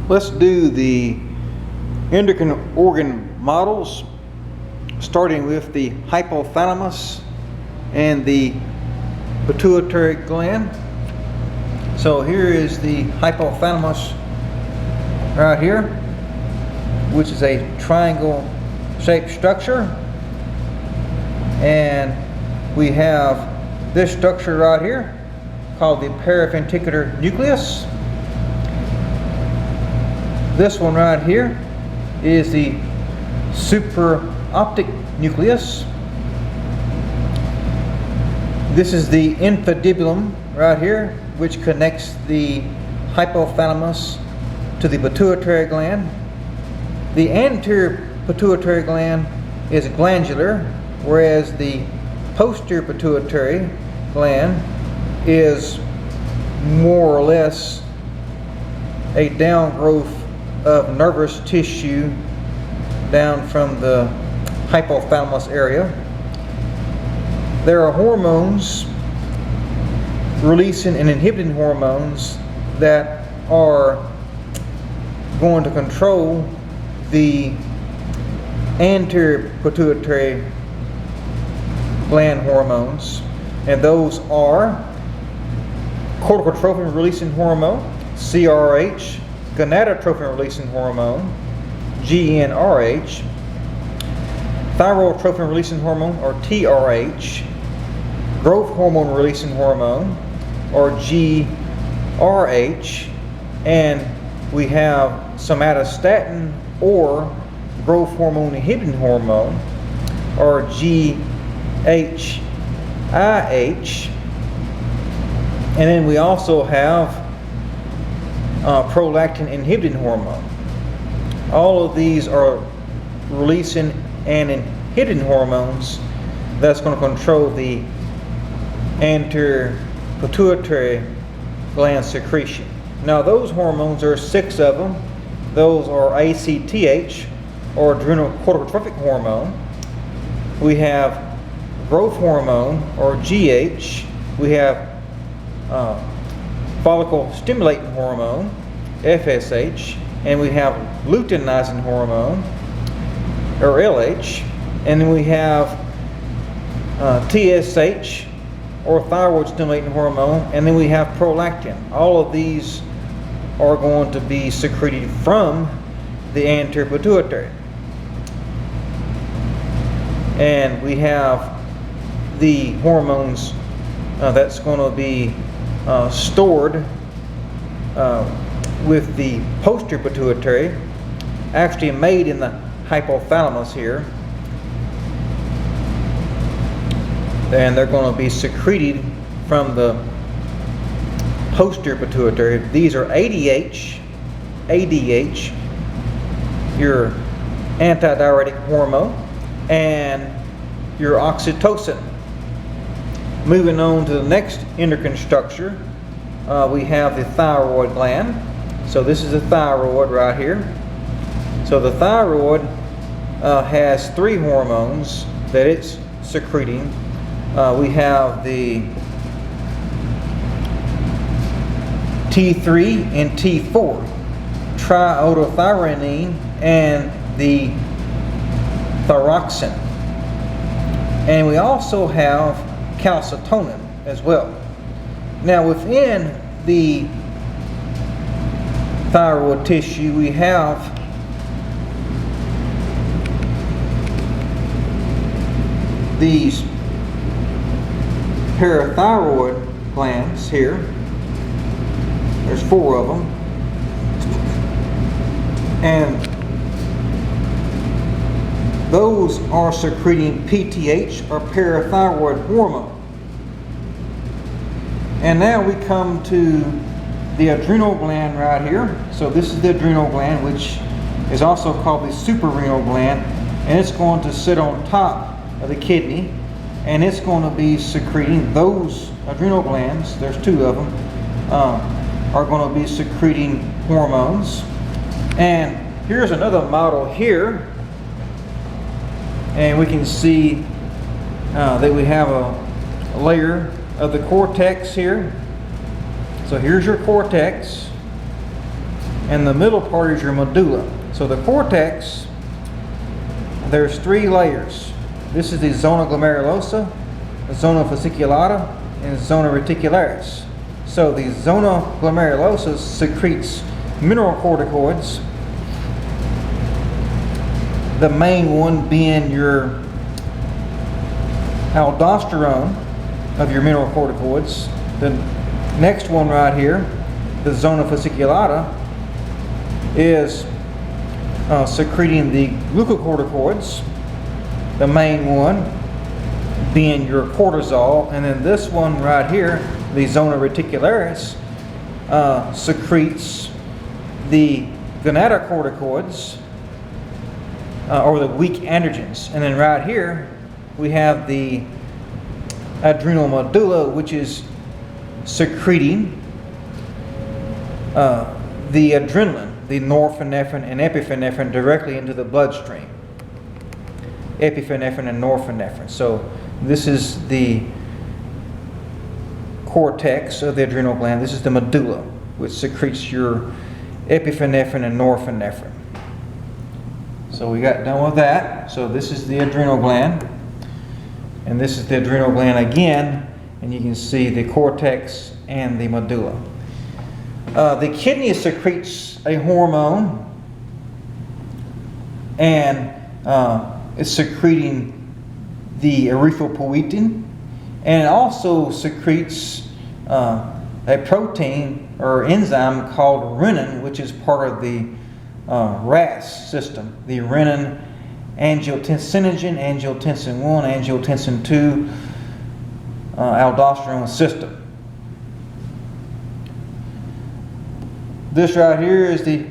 Let's do the endocrine organ models, starting with the hypothalamus and the pituitary gland. So here is the hypothalamus right here, which is a triangle shaped structure, and we have this structure right here called the paraventricular nucleus. This one right here is the supraoptic nucleus. This is the infundibulum right here, which connects the hypothalamus to the pituitary gland. The anterior pituitary gland is glandular, whereas the posterior pituitary gland is more or less a downgrowth of nervous tissue down from the hypothalamus area. There are hormones, releasing and inhibiting hormones, that are going to control the anterior pituitary gland hormones, and those are corticotrophin releasing hormone, CRH, gonadotropin releasing hormone, GnRH, thyrotropin releasing hormone, or TRH, growth hormone releasing hormone, or GRH, and we have somatostatin or growth hormone inhibiting hormone, or GHIH, and then we also have prolactin inhibiting hormone. All of these are releasing and inhibiting hormones that's going to control the anterior pituitary gland secretion. Now those hormones, there are 6 of them. Those are ACTH, or adrenal corticotrophic hormone. We have growth hormone, or GH. We have follicle stimulating hormone, FSH, and we have luteinizing hormone, or LH, and then we have TSH, or thyroid stimulating hormone, and then we have prolactin. All of these are going to be secreted from the anterior pituitary. And we have the hormones that's going to be stored with the posterior pituitary, actually made in the hypothalamus here, and they're going to be secreted from the posterior pituitary. These are ADH, your antidiuretic hormone, and your oxytocin. Moving on to the next endocrine structure, we have the thyroid gland. So this is the thyroid right here. So the thyroid has 3 hormones that it's secreting. We have the T3 and T4, triiodothyronine and the thyroxine. And we also have calcitonin as well. Now within the thyroid tissue, we have these parathyroid glands here. There's 4 of them, and those are secreting PTH, or parathyroid hormone. And now we come to the adrenal gland right here. So this is the adrenal gland, which is also called the suprarenal gland, and it's going to sit on top of the kidney, and it's going to be secreting, those adrenal glands, there's 2 of them, are going to be secreting hormones. And here's another model here, and we can see that we have a layer of the cortex here. So here's your cortex, and the middle part is your medulla. So the cortex, there's 3 layers. This is the zona glomerulosa, the zona fasciculata, and zona reticularis. So the zona glomerulosa secretes mineralocorticoids, the main one being your aldosterone of your mineralocorticoids. The next one right here, the zona fasciculata, is secreting the glucocorticoids, the main one being your cortisol, and then this one right here, the zona reticularis, secretes the gonatocorticoids, or the weak androgens. And then right here we have the adrenal medulla, which is secreting the adrenaline, the norepinephrine and epinephrine, directly into the bloodstream. Epinephrine and norepinephrine. So this is the cortex of the adrenal gland. This is the medulla, which secretes your epinephrine and norepinephrine. So we got done with that. So this is the adrenal gland, and this is the adrenal gland again, and you can see the cortex and the medulla. The kidney secretes a hormone, and it's secreting the erythropoietin, and it also secretes a protein or enzyme called renin, which is part of the RAS system, the renin angiotensinogen, angiotensin 1, angiotensin 2, aldosterone system. This right here is the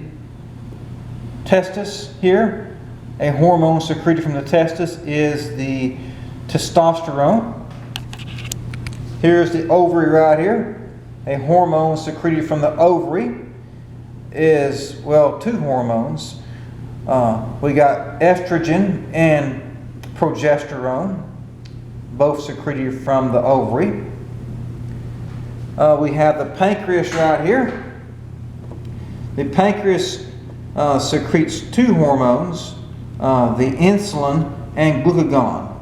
testis here. A hormone secreted from the testis is the testosterone. Here's the ovary right here. A hormone secreted from the ovary is, well, 2 hormones. We got estrogen and progesterone, both secreted from the ovary. We have the pancreas right here. The pancreas secretes 2 hormones, the insulin and glucagon.